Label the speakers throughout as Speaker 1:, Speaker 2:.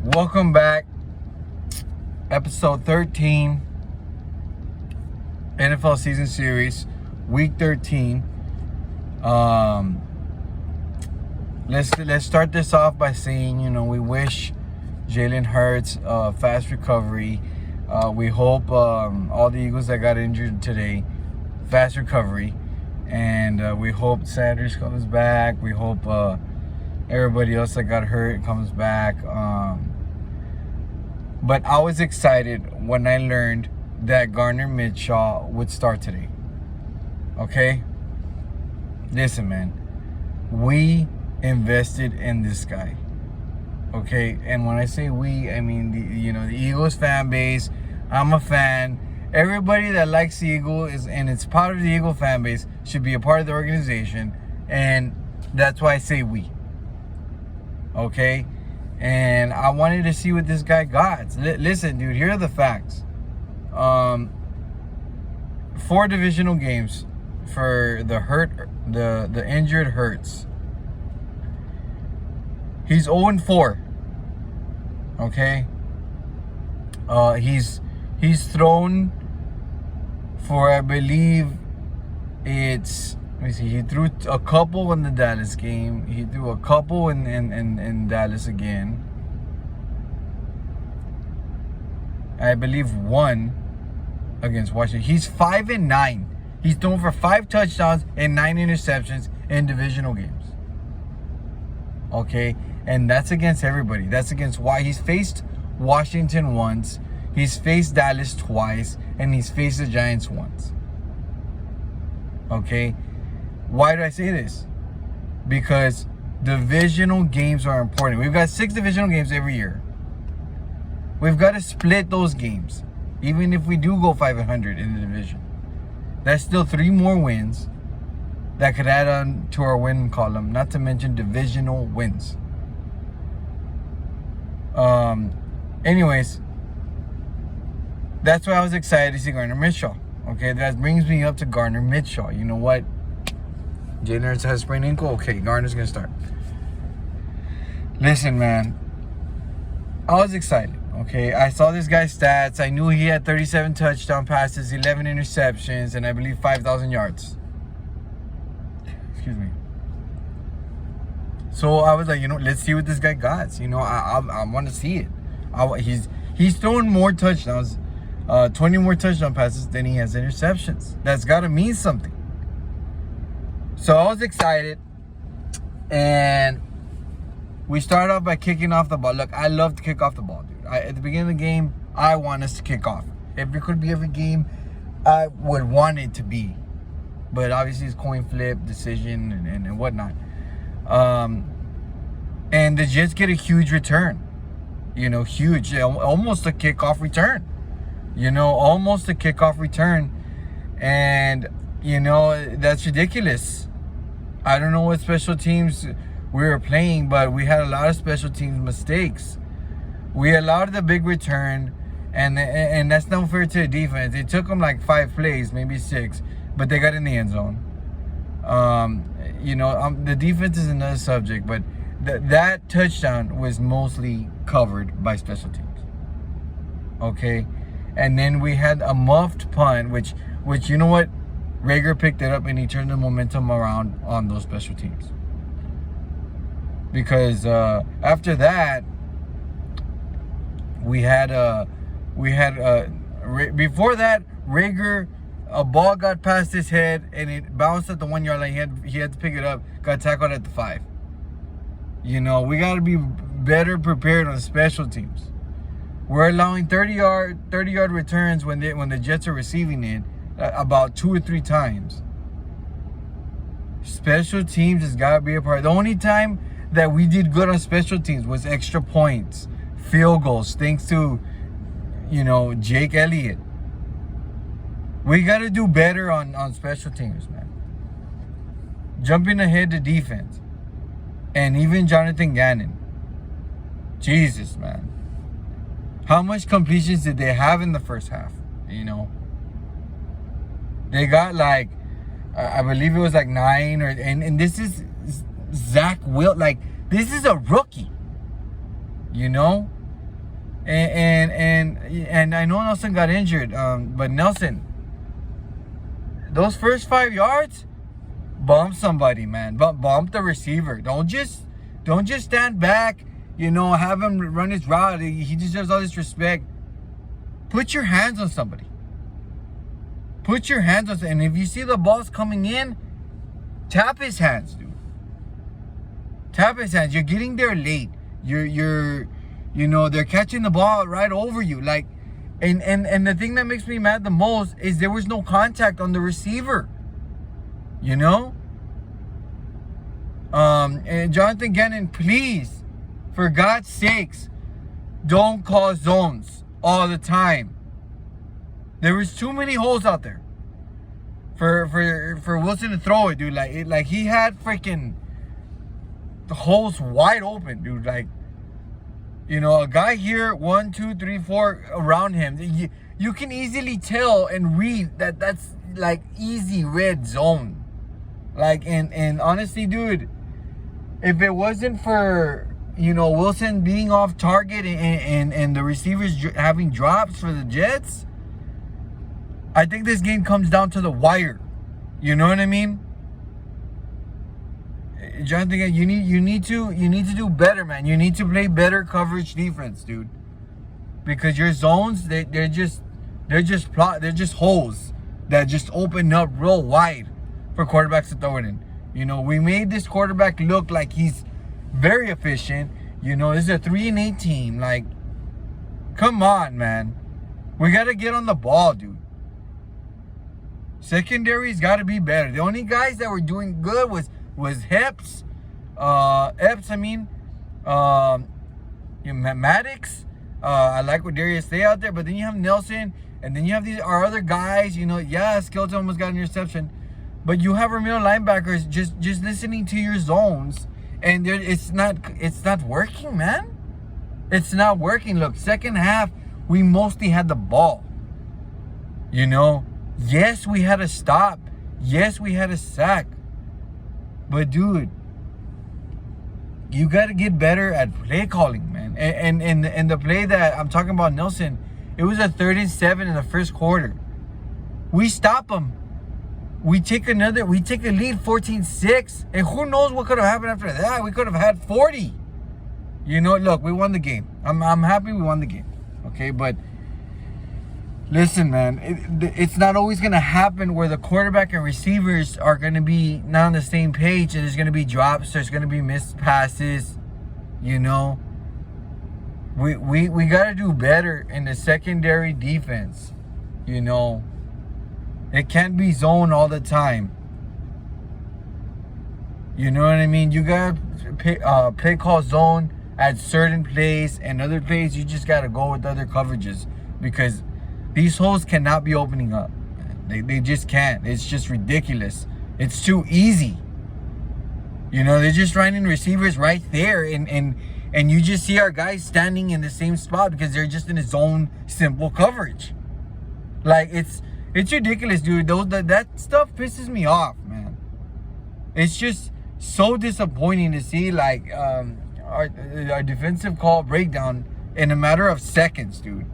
Speaker 1: Welcome back. Episode 13. NFL season series. Week 13. Let's start this off by saying, we wish Jalen Hurts fast recovery. We hope all the Eagles that got injured today, fast recovery. And we hope Sanders comes back. We hope everybody else that got hurt comes back. But I was excited when I learned that Gardner Minshew would start today. Okay? Listen, man. We invested in this guy. Okay? And when I say we, I mean the Eagles fan base. I'm a fan. Everybody that likes the Eagles and it's part of the Eagle fan base should be a part of the organization. And that's why I say we. Okay? And I wanted to see what this guy got. Listen, dude, here are the facts. 4 divisional games for the injured Hurts. He's 0-4. Okay? He's thrown for, I believe it's, let me see, he threw a couple in the Dallas game. He threw a couple in Dallas again. I believe one against Washington. He's 5-9. He's thrown for 5 touchdowns and 9 interceptions in divisional games. Okay? And that's against everybody. That's against why he's faced Washington once. He's faced Dallas twice. And he's faced the Giants once. Okay? Why do I say this? Because divisional games are important. We've got 6 divisional games every year. We've got to split those games. Even if we do go 500 in the division. That's still 3 more wins that could add on to our win column. Not to mention divisional wins. Anyways, that's why I was excited to see Gardner Minshew. Okay, that brings me up to Gardner Minshew. You know what? Jalen Hurts has sprained ankle. Okay, Gardner's going to start. Listen, man. I was excited. Okay, I saw this guy's stats. I knew he had 37 touchdown passes, 11 interceptions, and I believe 5,000 yards. Excuse me. So I was like, let's see what this guy got. I want to see it. He's thrown more touchdowns, 20 more touchdown passes than he has interceptions. That's got to mean something. So I was excited, and we started off by kicking off the ball. Look, I love to kick off the ball, dude. At the beginning of the game, I want us to kick off. If it could be every game, I would want it to be. But obviously it's coin flip, decision, and whatnot. And the Jets get a huge return. Huge. Almost a kickoff return. Almost a kickoff return. And, that's ridiculous. I don't know what special teams we were playing, but we had a lot of special teams mistakes. We allowed the big return, and that's not fair to the defense. It took them like 5 plays, maybe 6, but they got in the end zone. The defense is another subject, but that touchdown was mostly covered by special teams. Okay, and then we had a muffed punt, which you know what? Rager picked it up and he turned the momentum around on those special teams. Because after that, before that, Rager, a ball got past his head and it bounced at the 1 yard line. He had to pick it up, got tackled at the 5. We got to be better prepared on special teams. We're allowing 30-yard returns when the Jets are receiving it about 2 or 3 times. Special teams has got to be a part. The only time that we did good on special teams was extra points, field goals, thanks to, Jake Elliott. We got to do better on special teams, man. Jumping ahead to defense. And even Jonathan Gannon. Jesus, man. How much completions did they have in the first half? They got like, I believe it was like 9 and this is Zach Will. Like, this is a rookie. And I know Nelson got injured, but Nelson, those first 5 yards, bump somebody, man. Bump the receiver. Don't just stand back. Have him run his route. He deserves all this respect. Put your hands on somebody. Put your hands on somebody. And if you see the ball's coming in, tap his hands, dude. Tap his hands. You're getting there late. They're catching the ball right over you. Like, and the thing that makes me mad the most is there was no contact on the receiver. And Jonathan Gannon, please, for God's sakes, don't call zones all the time. There was too many holes out there for Wilson to throw it, dude. Like he had freaking the holes wide open, dude. Like, a guy here, 1, 2, 3, 4 around him. You can easily tell and read that that's like easy red zone. Like, and honestly, dude, if it wasn't for Wilson being off target and the receivers having drops for the Jets, I think this game comes down to the wire. You know what I mean? Jonathan, you need to do better, man. You need to play better coverage defense, dude. Because your zones, they're just holes that just open up real wide for quarterbacks to throw it in. We made this quarterback look like he's very efficient. This is a 3-8 team. Like, come on, man. We gotta get on the ball, dude. Secondary's gotta be better. The only guys that were doing good was Epps, Maddox. I like what Darius Slay out there, but then you have Nelson, and then you have our other guys. Skelton almost got an interception, but you have our middle linebackers just listening to your zones, and it's not working, man. It's not working. Look, second half, we mostly had the ball. Yes, we had a stop. Yes, we had a sack. But dude, you got to get better at play calling, man. And the play that I'm talking about, Nelson, it was a 3rd and 7 in the first quarter. We stop them. We take a lead 14-6. And who knows what could have happened after that? We could have had 40. Look, we won the game. I'm happy we won the game. Okay, but listen, man, it's not always going to happen where the quarterback and receivers are going to be not on the same page, and there's going to be drops, there's going to be missed passes. We got to do better in the secondary defense. It can't be zone all the time. You know what I mean? You got to play call zone at certain plays, and other plays you just got to go with other coverages, because these holes cannot be opening up. They just can't. It's just ridiculous. It's too easy. They're just running receivers right there, and you just see our guys standing in the same spot because they're just in a zone simple coverage. Like, it's ridiculous, dude. That stuff pisses me off, man. It's just so disappointing to see, like, our defensive call breakdown in a matter of seconds, dude.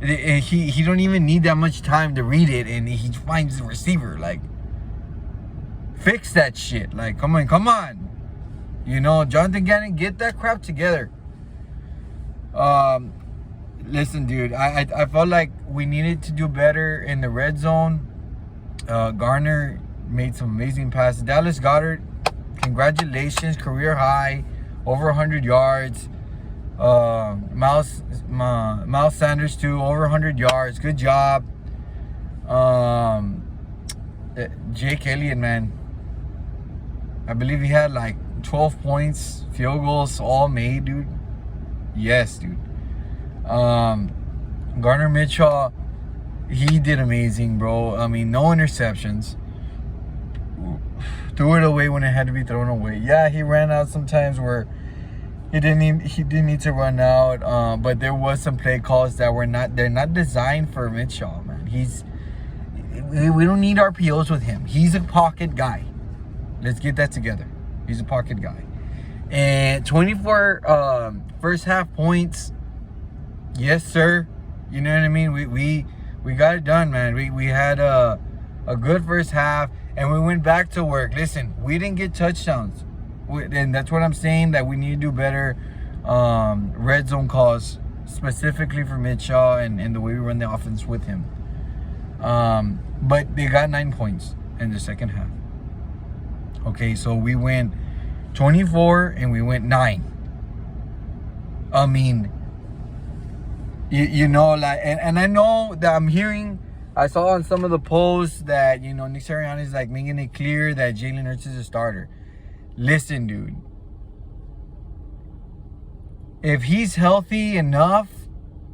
Speaker 1: He don't even need that much time to read it, and he finds the receiver. Like, fix that shit. Like, come on. Jonathan Gannon, get that crap together. Listen, dude, I felt like we needed to do better in the red zone. Garner made some amazing passes. Dallas Goedert, congratulations, career high, over 100 yards. Miles Sanders too, over 100 yards. Good job. Jake Elliott, man, I believe he had like 12 points, field goals, all made, dude. Yes, dude. Garner Mitchell, he did amazing, bro. I mean, no interceptions. Threw it away when it had to be thrown away. Yeah, he ran out sometimes where he didn't need to run out. But there was some play calls that they're not designed for Mitchell, man. We don't need RPOs with him. He's a pocket guy. Let's get that together. He's a pocket guy. And 24 first half points. Yes, sir. You know what I mean? We got it done, man. We had a good first half, and we went back to work. Listen, we didn't get touchdowns, and that's what I'm saying, that we need to do better red zone calls, specifically for Minshew and the way we run the offense with him. But they got 9 points in the second half. Okay, so we went 24 and we went 9. I mean, you know, like, and I know that I saw on some of the posts that, you know, Nick Sirianni is like making it clear that Jalen Hurts is a starter. Listen, dude. If he's healthy enough,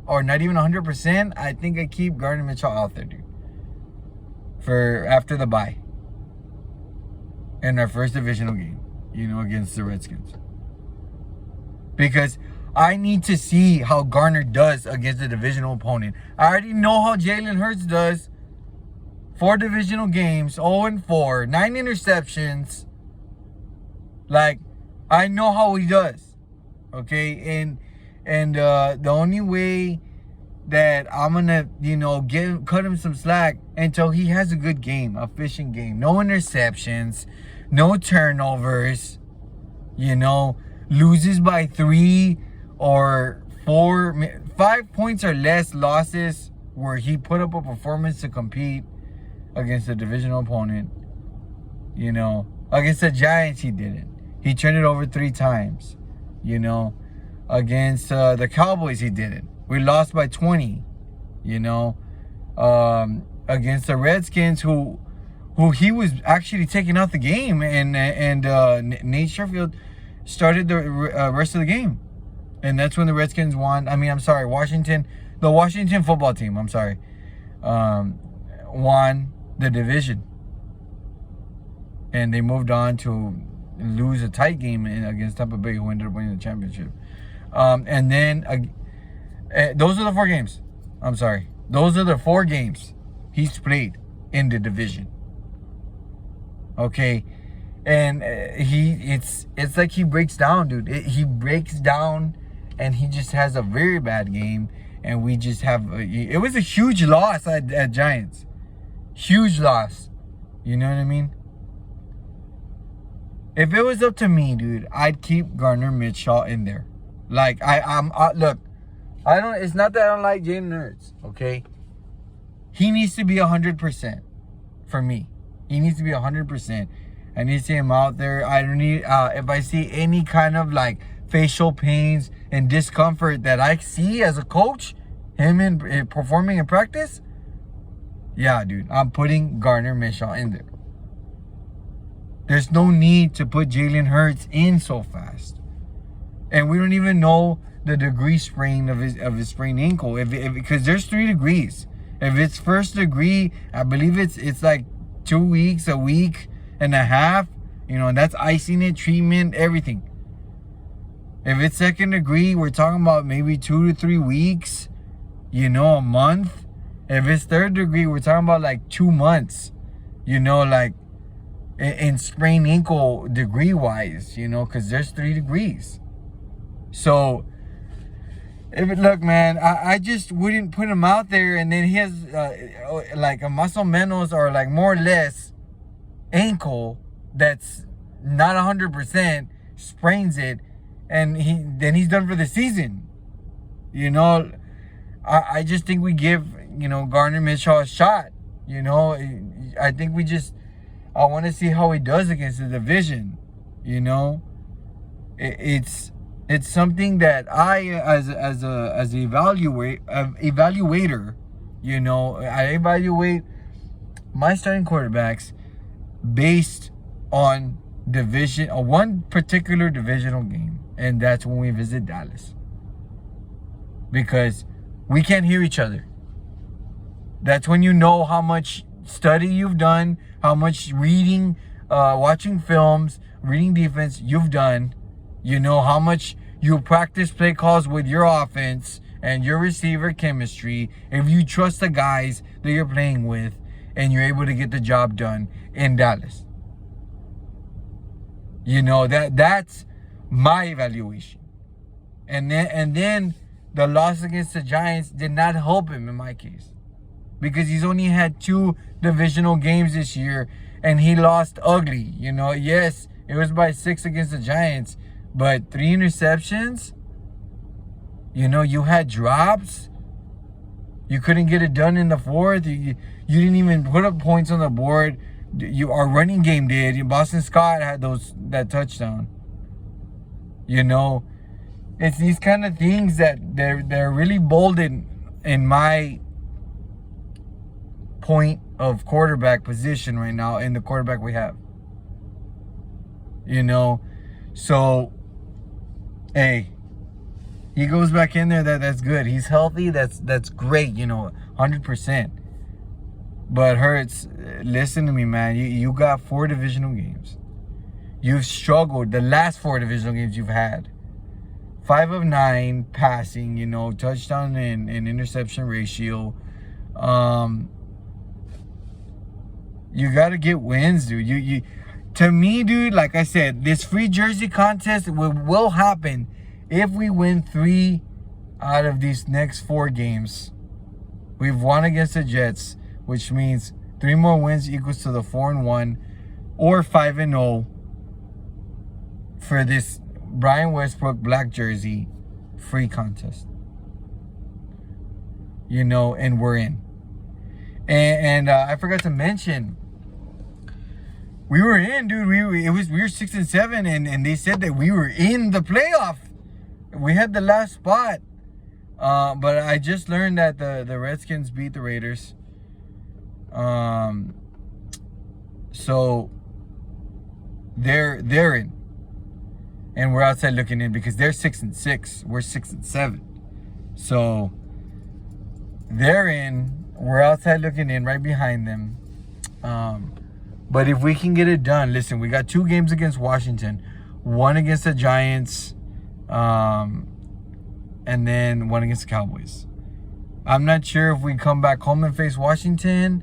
Speaker 1: or not even 100%, I think I keep Gardner Minshew out there, dude. For after the bye. In our first divisional game, you know, against the Redskins. Because I need to see how Garner does against a divisional opponent. I already know how Jalen Hurts does. 4 divisional games, 0-4, 9 interceptions. Like, I know how he does. Okay? And the only way that I'm gonna, you know, cut him some slack until he has a good game, a efficient game. No interceptions, no turnovers, you know, loses by 3 or 4, 5 points or less losses where he put up a performance to compete against a divisional opponent. You know, against the Giants he didn't. He turned it over 3 times. You know, against the Cowboys he didn't. We lost by 20. You know, against the Redskins who he was actually taking out the game, and Nate Sherfield started the rest of the game. And that's when the Redskins won. I mean, I'm sorry, the Washington football team, I'm sorry, won the division. And they moved on to lose a tight game against Tampa Bay, who ended up winning the championship. And then, those are the 4 games. I'm sorry. Those are the 4 games he's played in the division. Okay? And it's like he breaks down, dude. He breaks down, and he just has a very bad game. And we just have it was a huge loss at Giants. Huge loss. You know what I mean? If it was up to me, dude, I'd keep Gardner Minshew in there. Like, look, it's not that I don't like Jalen Hurts, okay? He needs to be 100% for me. He needs to be 100%. I need to see him out there. I don't need, if I see any kind of like facial pains and discomfort that I see as a coach, him in performing in practice, yeah, dude, I'm putting Gardner Minshew in there. There's no need to put Jalen Hurts in so fast. And we don't even know the degree sprain of his sprained ankle, because there's 3 degrees. If it's first degree, I believe it's like 2 weeks, a week and a half, you know, and that's icing it, treatment, everything. If it's second degree, we're talking about maybe 2 to 3 weeks, you know, a month. If it's third degree, we're talking about like 2 months, you know, like in sprained ankle degree wise, you know, because there's 3 degrees. So, look, man, I just wouldn't put him out there, and then he has like a muscle menos, or like more or less ankle that's not 100%, sprains it, and he's done for the season. You know, I just think we give, you know, Gardner Minshew a shot. You know, I think I want to see how he does against the division. You know, it's something that I, as an evaluator, you know, I evaluate my starting quarterbacks based on one particular divisional game, and that's when we visit Dallas, because we can't hear each other. That's when you know how much study you've done, how much reading, watching films, reading defense you've done. You know how much you practice play calls with your offense and your receiver chemistry. If you trust the guys that you're playing with, and you're able to get the job done in Dallas. You know, that's my evaluation. And then the loss against the Giants did not help him in my case. Because he's only had 2 divisional games this year, and he lost ugly. You know, yes, it was by 6 against the Giants, but 3 interceptions. You know, you had drops. You couldn't get it done in the 4th. You didn't even put up points on the board. Our running game did. Boston Scott had that touchdown. You know, it's these kind of things that they're really bold in my point of quarterback position right now, in the quarterback we have. You know, so hey, he goes back in there. That's good. He's healthy. That's great. You know, 100%. But Hurts, listen to me, man. You got 4 divisional games. You've struggled the last 4 divisional games you've had. 5 of 9 passing. You know, touchdown and interception ratio. You got to get wins, dude. You to me, dude, like I said, this free jersey contest will happen if we win 3 out of these next 4 games. We've won against the Jets, which means 3 more wins equals to the 4-1 or 5-0 for this Brian Westbrook black jersey free contest. You know, and we're in. And I forgot to mention, we were in, dude. We were 6 and 7, and they said that we were in the playoff. We had the last spot. But I just learned that the Redskins beat the Raiders. So they're in. And we're outside looking in because they're 6 and 6. We're 6 and 7. So they're in. We're outside looking in, right behind them. But if we can get it done, listen, we got 2 games against Washington, 1 against the Giants, and then 1 against the Cowboys. I'm not sure if we come back home and face Washington,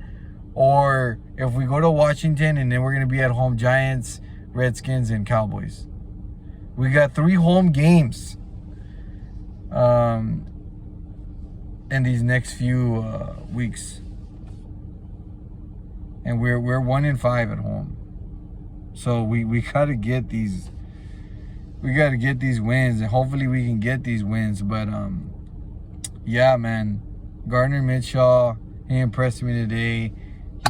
Speaker 1: or if we go to Washington and then we're going to be at home Giants, Redskins, and Cowboys. We got 3 home games in these next few weeks. And we're 1 and 5 at home. So we gotta get these. We gotta get these wins, and hopefully we can get these wins. But yeah, man, Gardner Minshew, he impressed me today.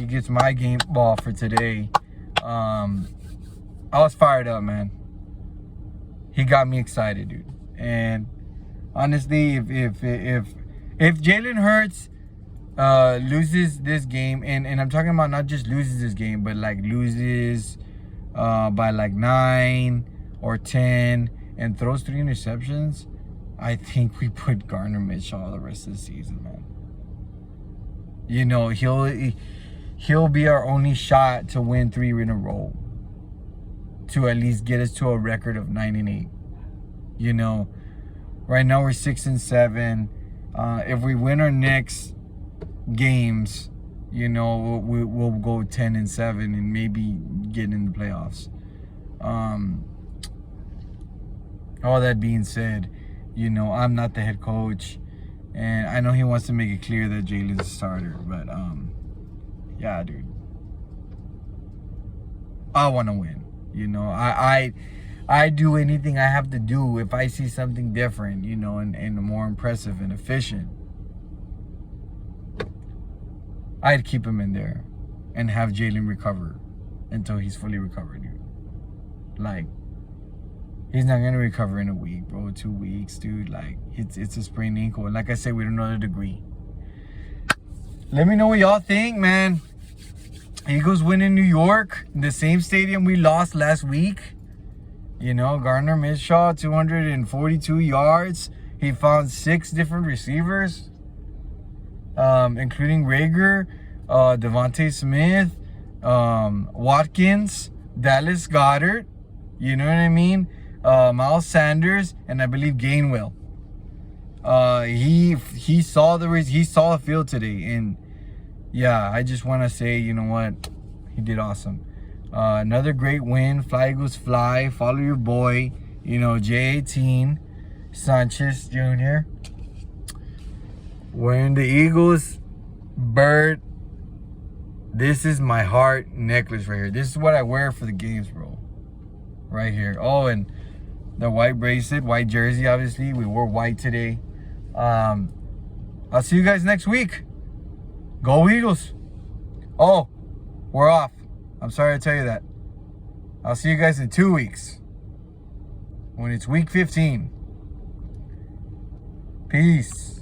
Speaker 1: He gets my game ball for today. I was fired up, man. He got me excited, dude. And honestly, if Jalen Hurts loses this game, and I'm talking about not just loses this game, but like loses by like 9 or 10 and throws 3 interceptions, I think we put Gardner Minshew the rest of the season, man. You know, he'll be our only shot to win 3 in a row, to at least get us to a record of 9 and 8. You know, right now we're 6 and 7. If we win our next games, you know, we'll go 10 and 7 and maybe get in the playoffs. All that being said, you know, I'm not the head coach, and I know he wants to make it clear that Jalen's a starter, but yeah, dude, I want to win. You know, I do anything I have to do if I see something different, you know, and more impressive and efficient. I'd keep him in there and have Jalen recover until he's fully recovered, dude. Like, he's not going to recover in a week, bro. 2 weeks, dude. Like, it's a sprained ankle. And like I said, we don't know the degree. Let me know what y'all think, man. Eagles win in New York, the same stadium we lost last week. You know, Gardner Minshew, 242 yards. He found 6 different receivers, including Rager, Devontae Smith, Watkins, Dallas Goedert. You know what I mean? Miles Sanders, and I believe Gainwell. He saw the field today, and yeah, I just want to say, you know what, he did awesome. Another great win. Fly Eagles fly. Follow your boy, you know, J18 Sanchez Jr. Wearing the Eagles bird. This is my heart necklace right here. This is what I wear for the games, bro. Right here. Oh, and the white bracelet, white jersey, obviously. We wore white today. I'll see you guys next week. Go Eagles. Oh, we're off. I'm sorry to tell you that. I'll see you guys in 2 weeks. When it's week 15. Peace.